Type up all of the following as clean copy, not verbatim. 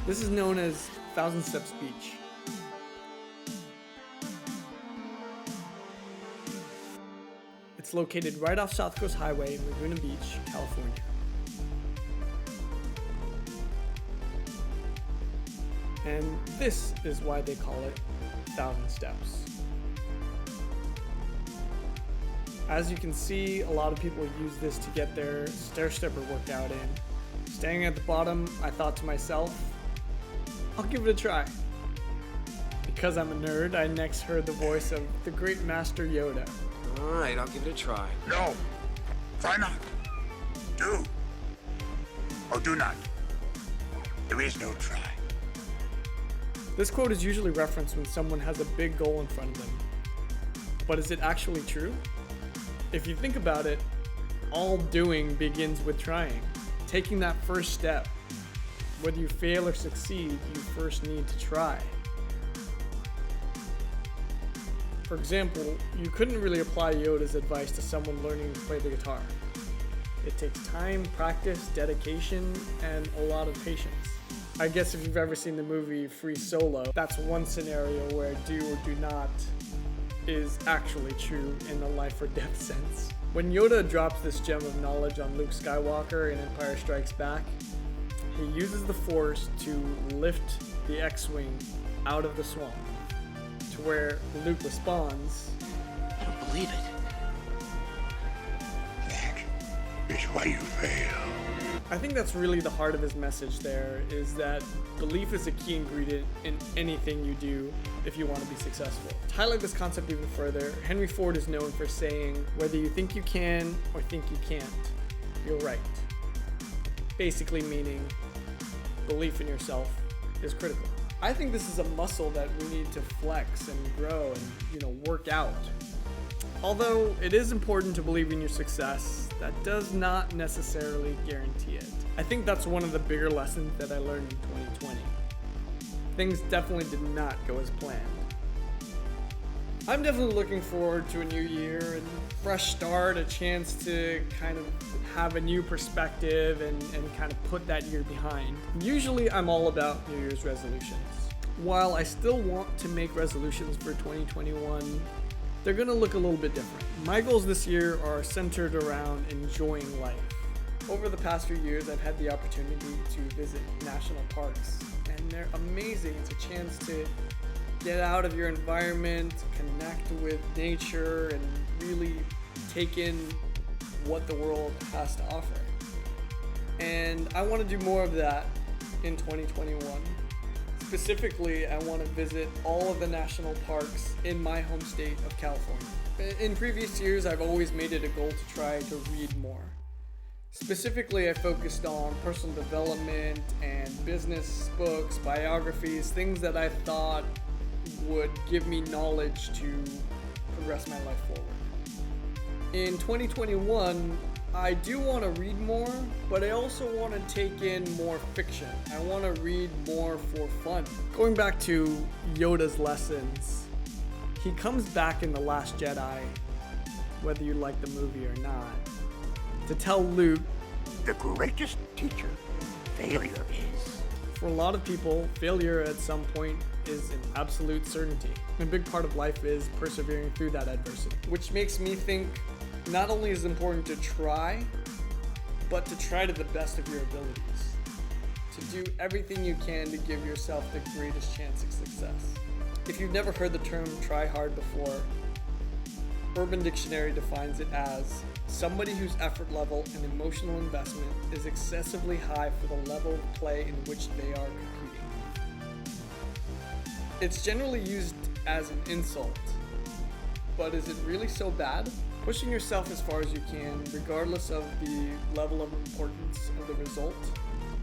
This is known as Thousand Steps Beach. It's located right off South Coast Highway in Laguna Beach, California. And this is why they call it Thousand Steps. As you can see, a lot of people use this to get their stair-stepper workout in. Standing at the bottom, I thought to myself, I'll give it a try. Because I'm a nerd, I next heard the voice of the great master Yoda. Alright, I'll give it a try. No, try not. Do. Or do not. There is no try. This quote is usually referenced when someone has a big goal in front of them. But is it actually true? If you think about it, all doing begins with trying. Taking that first step. Whether you fail or succeed, you first need to try. For example, you couldn't really apply Yoda's advice to someone learning to play the guitar. It takes time, practice, dedication, and a lot of patience. I guess if you've ever seen the movie Free Solo, that's one scenario where do or do not is actually true in a life or death sense. When Yoda drops this gem of knowledge on Luke Skywalker in Empire Strikes Back, he uses the Force to lift the X-Wing out of the swamp, to where Luke responds, I don't believe it. That is why you fail. I think that's really the heart of his message there, is that belief is a key ingredient in anything you do if you want to be successful. To highlight this concept even further, Henry Ford is known for saying, whether you think you can or think you can't, you're right. Basically meaning, belief in yourself is critical. I think this is a muscle that we need to flex and grow and, work out. Although it is important to believe in your success, that does not necessarily guarantee it. I think that's one of the bigger lessons that I learned in 2020. Things definitely did not go as planned. I'm definitely looking forward to a new year and fresh start, a chance to kind of have a new perspective and kind of put that year behind. Usually I'm all about New Year's resolutions. While I still want to make resolutions for 2021, they're gonna look a little bit different. My goals this year are centered around enjoying life. Over the past few years, I've had the opportunity to visit national parks, and they're amazing. It's a chance to get out of your environment, connect with nature, and really take in what the world has to offer. And I want to do more of that in 2021. Specifically, I want to visit all of the national parks in my home state of California. In previous years, I've always made it a goal to try to read more. Specifically, I focused on personal development and business books, biographies, things that I thought would give me knowledge to progress my life forward. In 2021, I do want to read more, but I also want to take in more fiction. I want to read more for fun. Going back to Yoda's lessons, he comes back in The Last Jedi, whether you like the movie or not, to tell Luke, The greatest teacher failure is. for a lot of people, failure at some point is an absolute certainty. A big part of life is persevering through that adversity, which makes me think not only is it important to try, but to try to the best of your abilities. To do everything you can to give yourself the greatest chance of success. If you've never heard the term try hard before, Urban Dictionary defines it as somebody whose effort level and emotional investment is excessively high for the level of play in which they are competing. It's generally used as an insult, but is it really so bad? Pushing yourself as far as you can, regardless of the level of importance of the result,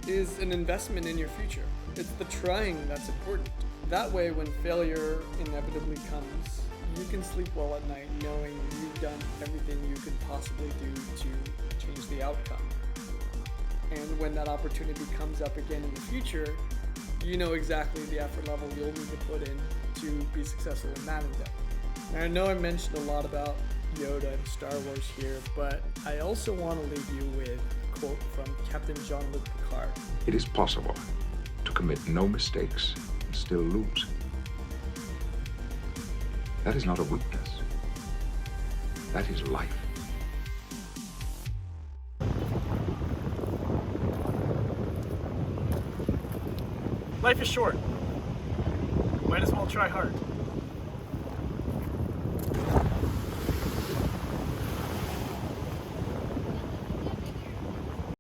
is an investment in your future. It's the trying that's important. That way, when failure inevitably comes, you can sleep well at night knowing you've done everything you could possibly do to change the outcome. And when that opportunity comes up again in the future, you know exactly the effort level you'll need to put in to be successful in that endeavor. Now, I know I mentioned a lot about Yoda and Star Wars here, but I also want to leave you with a quote from Captain Jean-Luc Picard. It is possible to commit no mistakes and still lose. That is not a weakness. That is life. Life is short. Might as well try hard.